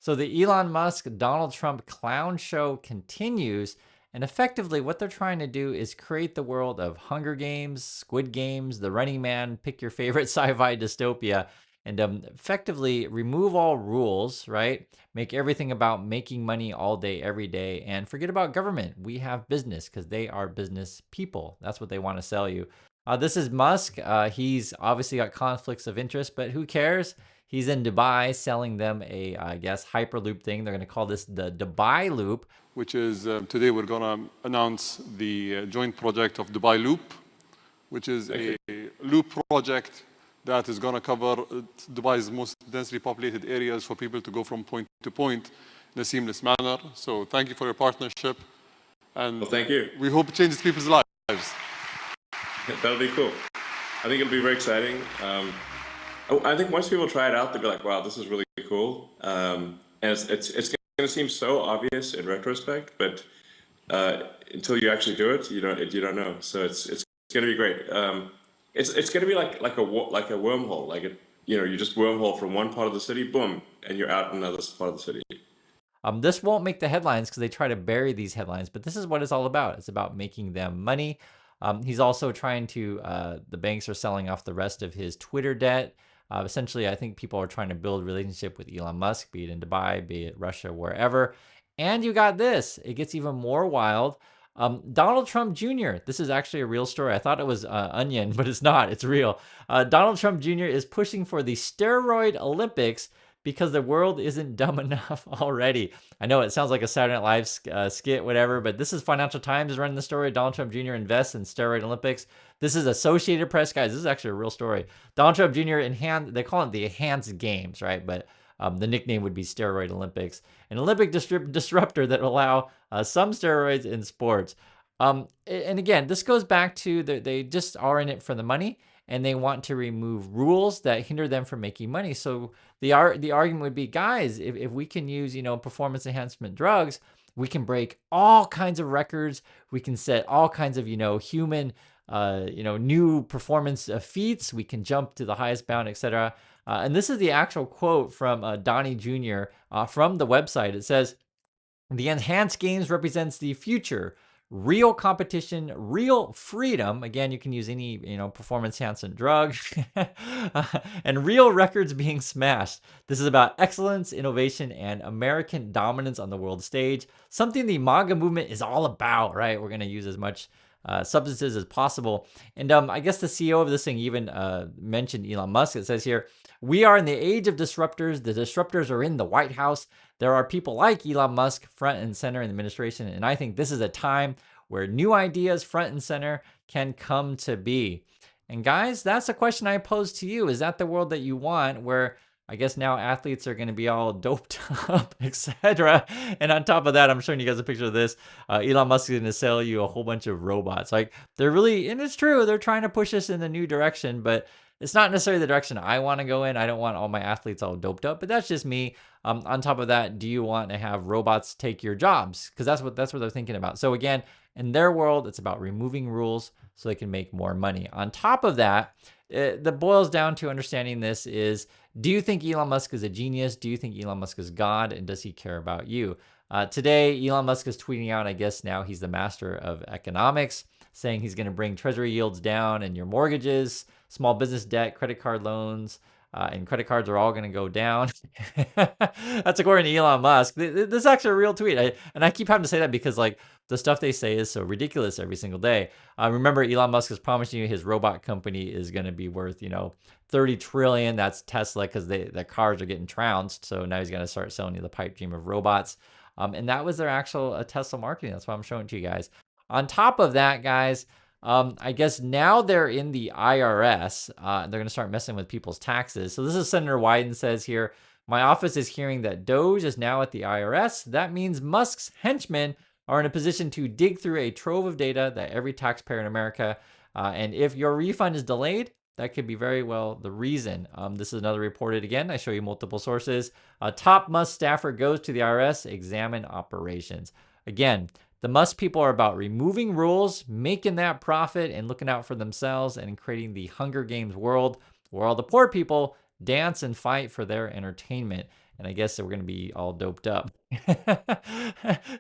So the Elon Musk, Donald Trump clown show continues. And effectively, what they're trying to do is create the world of Hunger Games, Squid Games, The Running Man, pick your favorite sci-fi dystopia, and effectively remove all rules, right? Make everything about making money all day, every day, and forget about government. We have business because they are business people. That's what they want to sell you. This is Musk. He's obviously got conflicts of interest, but who cares? He's in Dubai selling them a, I guess, Hyperloop thing. They're going to call this the Dubai Loop. Which is today we're going to announce the joint project of Dubai Loop, which is a loop project that is going to cover Dubai's most densely populated areas for people to go from point to point in a seamless manner. So thank you for your partnership. And well, thank you. We hope it changes people's lives. That'll be cool. I think it'll be very exciting. I think once people try it out, they'll be like, wow, this is really cool. And it's going to seem so obvious in retrospect, but until you actually do it, you don't know. So it's going to be great. It's going to be like a wormhole. Like you just wormhole from one part of the city, boom, and you're out in another part of the city. This won't make the headlines because they try to bury these headlines, but this is what it's all about. It's about making them money. He's also trying to, the banks are selling off the rest of his Twitter debt. Essentially, I think people are trying to build a relationship with Elon Musk, be it in Dubai, be it Russia, wherever. And you got this. It gets even more wild. Donald Trump Jr., this is actually a real story. I thought it was Onion, but it's not. It's real. Donald Trump Jr. is pushing for the steroid Olympics because the world isn't dumb enough already. I know it sounds like a Saturday Night Live skit, whatever, but this is Financial Times running the story. Donald Trump Jr. invests in steroid Olympics. This is Associated Press, guys. This is actually a real story. Donald Trump Jr. they call it the Enhanced Games, right? But the nickname would be Steroid Olympics, an Olympic disruptor that will allow some steroids in sports. And again, this goes back to they just are in it for the money, and they want to remove rules that hinder them from making money. So the argument would be, guys, if we can use performance enhancement drugs, we can break all kinds of records. We can set all kinds of human new performance feats. We can jump to the highest bound, etc. And this is the actual quote from Donnie Jr. From the website. It says, "The Enhanced Games represents the future. Real competition, real freedom." Again, you can use any, performance enhancing drug and real records being smashed. This is about excellence, innovation, and American dominance on the world stage. Something the MAGA movement is all about, right? We're going to use as much substances as possible. And I guess the CEO of this thing even mentioned Elon Musk. It says here, "We are in the age of disruptors. The disruptors are in the White House. There are people like Elon Musk front and center in the administration. And I think this is a time where new ideas front and center can come to be." And guys, that's a question I pose to you. Is that the world that you want, where I guess now athletes are going to be all doped up, etc. And on top of that, I'm showing you guys a picture of this. Elon Musk is going to sell you a whole bunch of robots. Like, they're really, and it's true, they're trying to push us in a new direction, but it's not necessarily the direction I want to go in. I don't want all my athletes all doped up, but that's just me. On top of that, do you want to have robots take your jobs? Because that's what they're thinking about. So again, in their world, it's about removing rules so they can make more money. On top of that, that boils down to understanding this is, do you think Elon Musk is a genius? Do you think Elon Musk is God? And does he care about you? Today, Elon Musk is tweeting out, I guess now he's the master of economics, saying he's going to bring treasury yields down and your mortgages, small business debt, credit card loans, and credit cards are all going to go down. That's according to Elon Musk. This is actually a real tweet. I keep having to say that because the stuff they say is so ridiculous every single day. Remember, Elon Musk is promising you his robot company is going to be worth, 30 trillion. That's Tesla, because the cars are getting trounced. So now he's going to start selling you the pipe dream of robots. And that was their actual Tesla marketing. That's why I'm showing it to you guys. On top of that, guys, I guess now they're in the IRS. They're going to start messing with people's taxes. So this is Senator Wyden says here, "My office is hearing that Doge is now at the IRS. That means Musk's henchmen are in a position to dig through a trove of data that every taxpayer in America, and if your refund is delayed, that could be very well the reason." This is another reported again. I show you multiple sources. Top Musk staffer goes to the IRS, examine operations. Again, the Musk people are about removing rules, making that profit, and looking out for themselves, and creating the Hunger Games world where all the poor people dance and fight for their entertainment. and I guess we're going to be all doped up.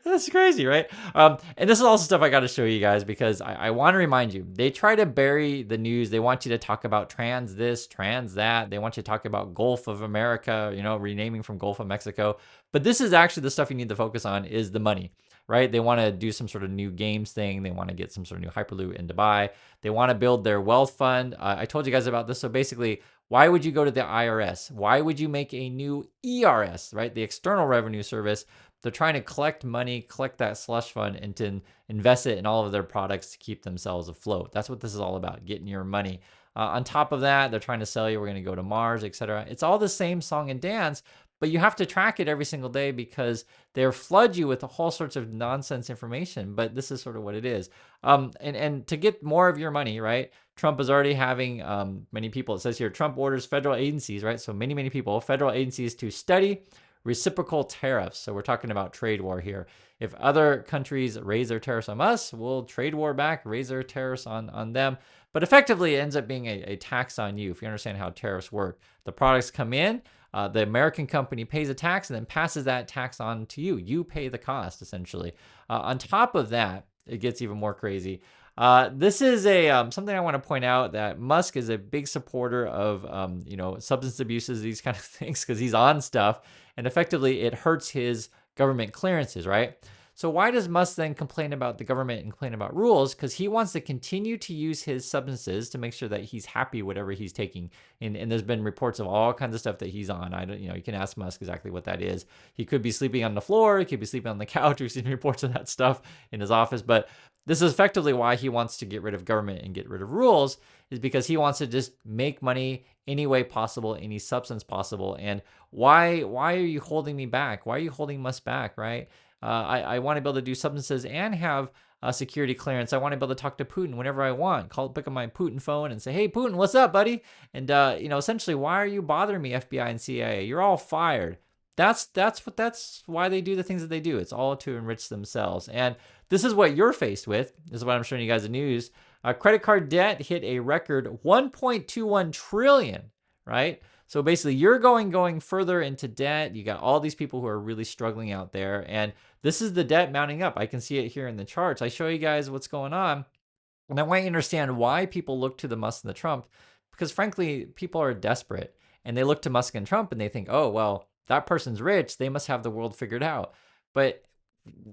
That's crazy, right? And this is also stuff I got to show you guys because I want to remind you, they try to bury the news. They want you to talk about trans this, trans that. They want you to talk about Gulf of America, renaming from Gulf of Mexico. But this is actually the stuff you need to focus on is the money, right? They want to do some sort of new games thing. They want to get some sort of new Hyperloop in Dubai. They want to build their wealth fund. I told you guys about this. So basically, why would you go to the IRS? Why would you make a new ERS, right? The External Revenue Service. They're trying to collect money, collect that slush fund, and to invest it in all of their products to keep themselves afloat. That's what this is all about, getting your money. On top of that, they're trying to sell you, we're going to go to Mars, etc. It's all the same song and dance, but you have to track it every single day because they flood you with all sorts of nonsense information. But this is sort of what it is. And to get more of your money, right? Trump is already having many people. It says here, Trump orders federal agencies, right? So many people, federal agencies to study reciprocal tariffs. So we're talking about trade war here. If other countries raise their tariffs on us, we'll trade war back, raise their tariffs on them. But effectively, it ends up being a tax on you if you understand how tariffs work. The products come in, the American company pays a tax and then passes that tax on to you. You pay the cost, essentially. On top of that, it gets even more crazy. This is something I want to point out that Musk is a big supporter of substance abuses, these kind of things, because he's on stuff, and effectively it hurts his government clearances, right? So why does Musk then complain about the government and complain about rules? Because he wants to continue to use his substances to make sure that he's happy whatever he's taking. And there's been reports of all kinds of stuff that he's on. I don't, you can ask Musk exactly what that is. He could be sleeping on the floor. He could be sleeping on the couch. We've seen reports of that stuff in his office. But this is effectively why he wants to get rid of government and get rid of rules, is because he wants to just make money any way possible, any substance possible. And why are you holding me back? Why are you holding Musk back, right? I want to be able to do substances and have a security clearance. I want to be able to talk to Putin whenever I want. Pick up my Putin phone and say, "Hey, Putin, what's up, buddy?" And essentially, why are you bothering me, FBI and CIA? You're all fired. That's why they do the things that they do. It's all to enrich themselves. And this is what you're faced with. This is what I'm showing you guys the news. Credit card debt hit a record 1.21 trillion, right? So basically, you're going further into debt. You got all these people who are really struggling out there. And this is the debt mounting up. I can see it here in the charts. I show you guys what's going on. And I want you to understand why people look to the Musk and the Trump. Because frankly, people are desperate. And they look to Musk and Trump and they think, oh, well, that person's rich. They must have the world figured out. But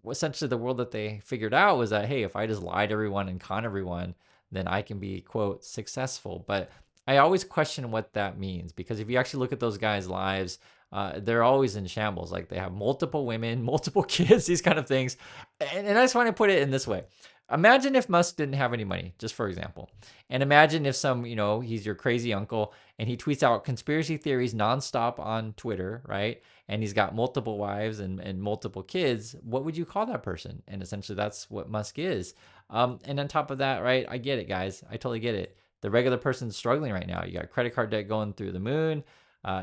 essentially, the world that they figured out was that, hey, if I just lie to everyone and con everyone, then I can be, quote, successful. But I always question what that means, because if you actually look at those guys' lives, they're always in shambles. Like they have multiple women, multiple kids, these kind of things. And I just want to put it in this way. Imagine if Musk didn't have any money, just for example. And imagine if he's your crazy uncle and he tweets out conspiracy theories nonstop on Twitter, right? And he's got multiple wives and multiple kids. What would you call that person? And essentially that's what Musk is. And on top of that, right? I get it, guys. I totally get it. The regular person's struggling right now. You got credit card debt going through the moon.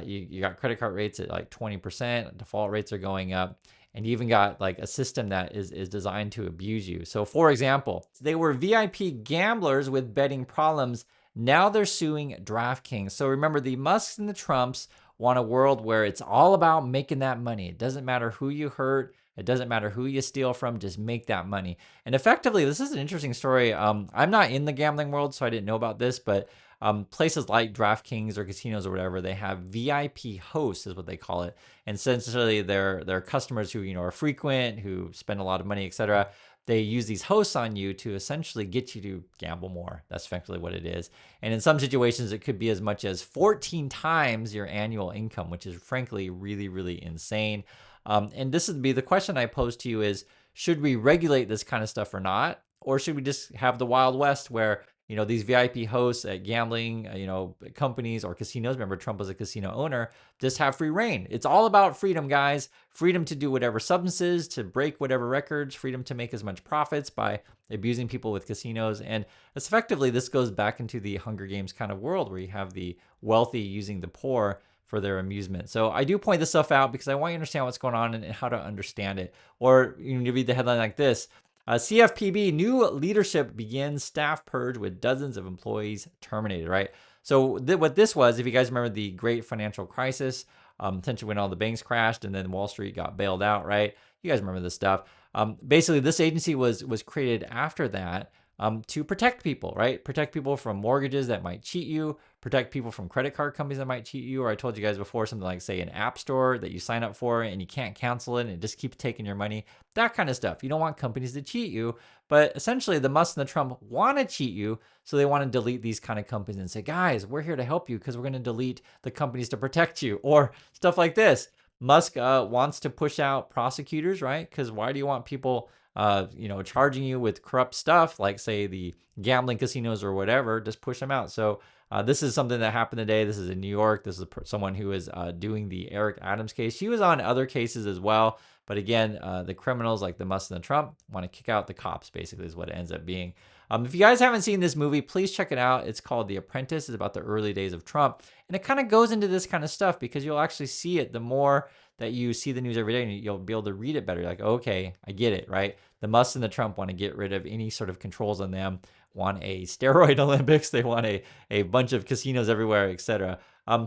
You got credit card rates at like 20%. Default rates are going up. And you even got like a system that is designed to abuse you. So for example, they were VIP gamblers with betting problems. Now they're suing DraftKings. So remember, the Musks and the Trumps want a world where it's all about making that money. It doesn't matter who you hurt. It doesn't matter who you steal from, just make that money. And effectively, this is an interesting story. I'm not in the gambling world, so I didn't know about this, but places like DraftKings or casinos or whatever, they have VIP hosts is what they call it. And essentially, they're customers who are frequent, who spend a lot of money, etc. They use these hosts on you to essentially get you to gamble more. That's effectively what it is. And in some situations, it could be as much as 14 times your annual income, which is frankly really, really insane. And this would be the question I pose to you is, should we regulate this kind of stuff or not? Or should we just have the Wild West where, these VIP hosts at gambling, companies or casinos, remember Trump was a casino owner, just have free reign. It's all about freedom, guys. Freedom to do whatever substances, to break whatever records, freedom to make as much profits by abusing people with casinos. And it's effectively, this goes back into the Hunger Games kind of world where you have the wealthy using the poor for their amusement. So I do point this stuff out because I want you to understand what's going on and how to understand it. Or you read the headline like this. CFPB, new leadership begins staff purge with dozens of employees terminated, right? So what this was, if you guys remember the great financial crisis, essentially when all the banks crashed and then Wall Street got bailed out, right? You guys remember this stuff. Basically, this agency was created after that to protect people, right? Protect people from mortgages that might cheat you, protect people from credit card companies that might cheat you, or I told you guys before, something like, say, an app store that you sign up for and you can't cancel it and it just keeps taking your money, that kind of stuff. You don't want companies to cheat you, but essentially the Musk and the Trump want to cheat you, so they want to delete these kind of companies and say, guys, we're here to help you because we're going to delete the companies to protect you, or stuff like this. Musk wants to push out prosecutors, right? Because why do you want people charging you with corrupt stuff, like say the gambling casinos or whatever? Just push them out. So this is something that happened today. This is in New York. This is someone who is doing the Eric Adams case. She was on other cases as well. But again, the criminals like the Musk and the Trump want to kick out the cops, basically, is what it ends up being. If you guys haven't seen this movie, please check it out. It's called The Apprentice. It's about the early days of Trump. And it kind of goes into this kind of stuff because you'll actually see it the more that you see the news every day, and you'll be able to read it better. You're like, okay, I get it, right? The Musk and the Trump want to get rid of any sort of controls on them, want a steroid Olympics, they want a bunch of casinos everywhere, etc.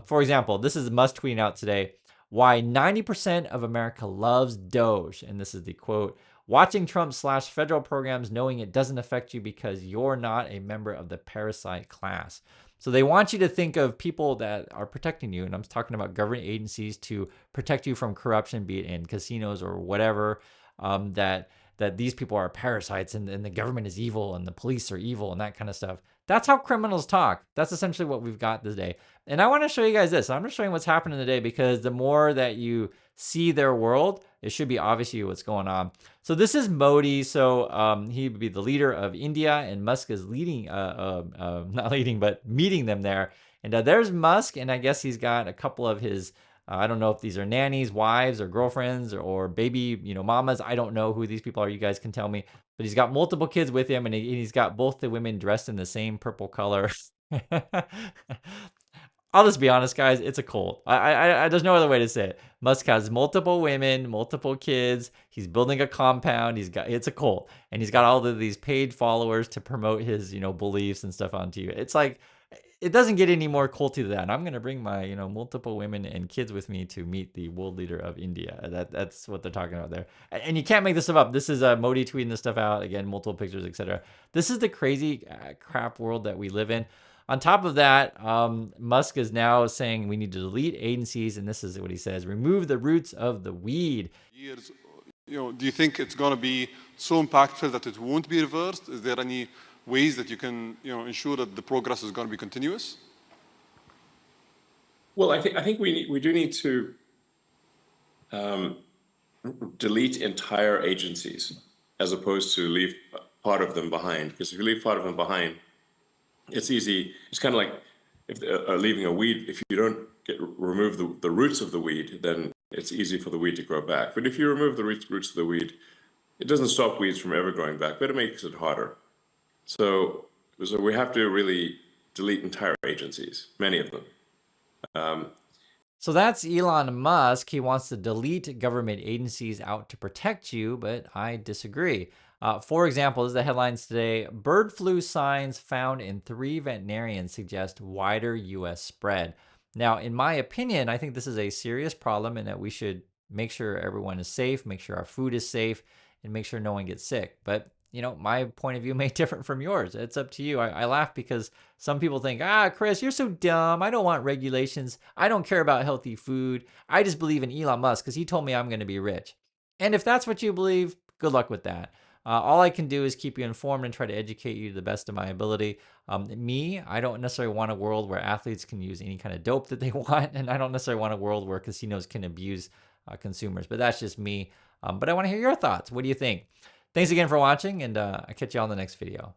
For example, this is Musk tweeting out today, why 90% of America loves Doge. And this is the quote, watching Trump slash federal programs knowing it doesn't affect you because you're not a member of the parasite class. So they want you to think of people that are protecting you. And I'm talking about government agencies to protect you from corruption, be it in casinos or whatever, that these people are parasites and the government is evil and the police are evil and that kind of stuff. That's how criminals talk. That's essentially what we've got today. And I want to show you guys this. I'm just showing what's happening today because the more that you see their world, it should be obvious to you what's going on. So this is Modi. So he would be the leader of India, and Musk is leading, not leading, but meeting them there. And there's Musk, and I guess he's got a couple of his, I don't know if these are nannies, wives, or girlfriends, or baby, mamas. I don't know who these people are. You guys can tell me. But he's got multiple kids with him, and he's got both the women dressed in the same purple color. I'll just be honest, guys. It's a cult. There's no other way to say it. Musk has multiple women, multiple kids. He's building a compound. It's a cult, and he's got all of these paid followers to promote his, beliefs and stuff onto you. It's like, it doesn't get any more culty than that. And I'm gonna bring my, multiple women and kids with me to meet the world leader of India. That's what they're talking about there. And you can't make this stuff up. This is Modi tweeting this stuff out again, multiple pictures, etc. This is the crazy crap world that we live in. On top of that, Musk is now saying we need to delete agencies, and this is what he says: remove the roots of the weed. Years, do you think it's going to be so impactful that it won't be reversed? Is there any ways that you can, ensure that the progress is going to be continuous? Well, I think we do need to delete entire agencies as opposed to leave part of them behind. Because if you leave part of them behind, it's easy. It's kind of like if leaving a weed. If you don't remove the roots of the weed, then it's easy for the weed to grow back. But if you remove the roots of the weed, it doesn't stop weeds from ever growing back, but it makes it harder. So we have to really delete entire agencies, many of them. So that's Elon Musk. He wants to delete government agencies out to protect you, but I disagree. For example, this is the headlines today. Bird flu signs found in 3 veterinarians suggest wider U.S. spread. Now, in my opinion, I think this is a serious problem and that we should make sure everyone is safe, make sure our food is safe, and make sure no one gets sick. But my point of view may differ from yours. It's up to you. I laugh because some people think, Chris, you're so dumb. I don't want regulations. I don't care about healthy food. I just believe in Elon Musk because he told me I'm going to be rich. And if that's what you believe, good luck with that. All I can do is keep you informed and try to educate you to the best of my ability. I don't necessarily want a world where athletes can use any kind of dope that they want. And I don't necessarily want a world where casinos can abuse consumers. But that's just me. But I want to hear your thoughts. What do you think? Thanks again for watching, and I'll catch you on the next video.